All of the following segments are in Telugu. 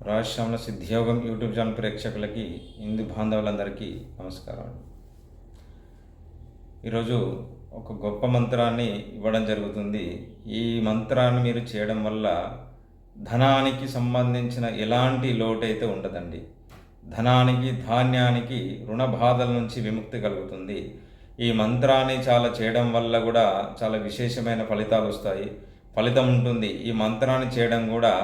రాజశ్యామల సిద్ధియోగం యూట్యూబ్ ఛానల్ ప్రేక్షకులకి హిందూ బాంధవులందరికీ నమస్కారం. ఈరోజు ఒక గొప్ప మంత్రాన్ని ఇవ్వడం జరుగుతుంది. ఈ మంత్రాన్ని మీరు చేయడం వల్ల ధనానికి సంబంధించిన ఎలాంటి లోటు అయితే ఉండదండి. ధనానికి, ధాన్యానికి, రుణ బాధల నుంచి విముక్తి కలుగుతుంది. ఈ మంత్రాన్ని చేయడం వల్ల కూడా చాలా విశేషమైన ఫలితాలు వస్తాయి, ఫలితం ఉంటుంది. ఈ మంత్రాన్ని చేయడం కూడా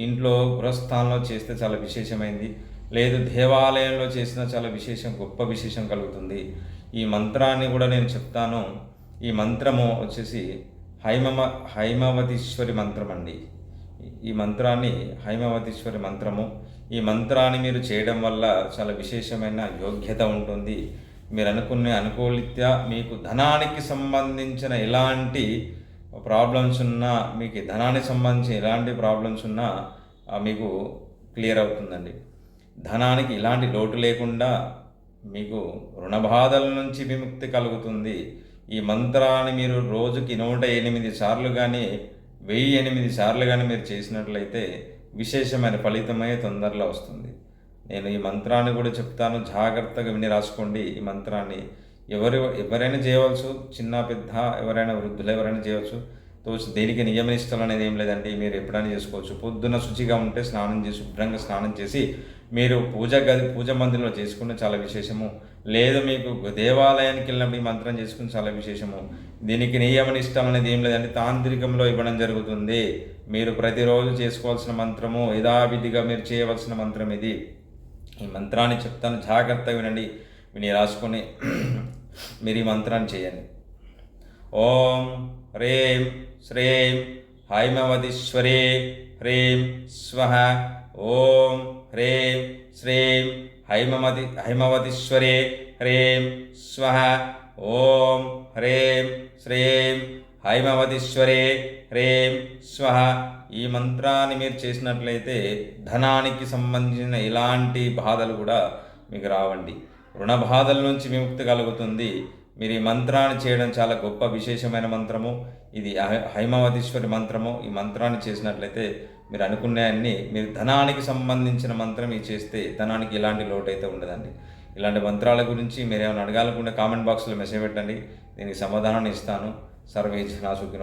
ఇంట్లో గృహస్థానంలో చేస్తే చాలా విశేషమైంది, లేదు దేవాలయంలో చేసిన చాలా గొప్ప విశేషం కలుగుతుంది. ఈ మంత్రాన్ని కూడా నేను చెప్తాను. ఈ మంత్రము వచ్చేసి హైమవతీశ్వరి మంత్రం అండి. ఈ మంత్రాన్ని హైమవతీశ్వరి మంత్రము. ఈ మంత్రాన్ని మీరు చేయడం వల్ల చాలా విశేషమైన యోగ్యత ఉంటుంది. మీరు అనుకూలిత్యా మీకు ధనానికి సంబంధించిన ఎలాంటి ప్రాబ్లమ్స్ ఉన్నా, మీకు ధనానికి సంబంధించి ఎలాంటి ప్రాబ్లమ్స్ ఉన్నా మీకు క్లియర్ అవుతుందండి. ధనానికి ఎలాంటి లోటు లేకుండా మీకు రుణ బాధల నుంచి విముక్తి కలుగుతుంది. ఈ మంత్రాన్ని మీరు రోజుకి 108 సార్లు కానీ 1008 సార్లు కానీ మీరు చేసినట్లయితే విశేషమైన ఫలితమే తొందరలో వస్తుంది. నేను ఈ మంత్రాన్ని కూడా చెప్తాను, జాగ్రత్తగా విని రాసుకోండి. ఈ మంత్రాన్ని ఎవరైనా చేయవచ్చు, చిన్న పెద్ద ఎవరైనా, వృద్ధులు ఎవరైనా చేయవచ్చు. దేనికి నియమనిష్టలు అనేది ఏం లేదండి. మీరు ఎప్పుడైనా చేసుకోవచ్చు. పొద్దున్న శుచిగా ఉంటే స్నానం చేసి, శుభ్రంగా స్నానం చేసి మీరు పూజ మందిరంలో చేసుకుంటే చాలా విశేషము. లేదు మీకు దేవాలయానికి వెళ్ళినప్పుడు ఈ మంత్రం చేసుకుని చాలా విశేషము. దీనికి నియమనిష్టం అనేది ఏం లేదండి, తాంత్రికంలో ఇవ్వడం జరుగుతుంది. మీరు ప్రతిరోజు చేసుకోవాల్సిన మంత్రము, యథావిధిగా మీరు చేయవలసిన మంత్రం ఇది. ఈ మంత్రాన్ని చెప్తాను, జాగ్రత్తగా వినండి. విని రాసుకొని మీరు ఈ మంత్రాన్ని చేయండి. ఓం హ్రీం శ్రీం హైమవతీశ్వరే హ్రీం స్వః. ఓం హ్రీం శ్రీం హైమవతీశ్వరే హ్రీం స్వః. ఓం హ్రీం శ్రీం హైమవతీశ్వరే హ్రీం స్వః. ఈ మంత్రాన్ని మీరు చేసినట్లయితే ధనానికి సంబంధించిన ఎలాంటి బాధలు కూడా మీకు రావండి. రుణ బాధల నుంచి విముక్తి కలుగుతుంది. మీరు ఈ మంత్రాన్ని చేయడం చాలా గొప్ప విశేషమైన మంత్రము. ఇది హైమవతీశ్వరి మంత్రము. ఈ మంత్రాన్ని చేసినట్లయితే మీరు అనుకునే మీరు ధనానికి సంబంధించిన మంత్రం ఇది చేస్తే ధనానికి ఎలాంటి లోటు అయితే ఉండదండి. ఇలాంటి మంత్రాల గురించి మీరు ఏమైనా అడగాలనుకుంటే కామెంట్ బాక్స్లో మెసేజ్ పెట్టండి, దీనికి సమాధానాన్ని ఇస్తాను. సర్వే జనా సుఖినో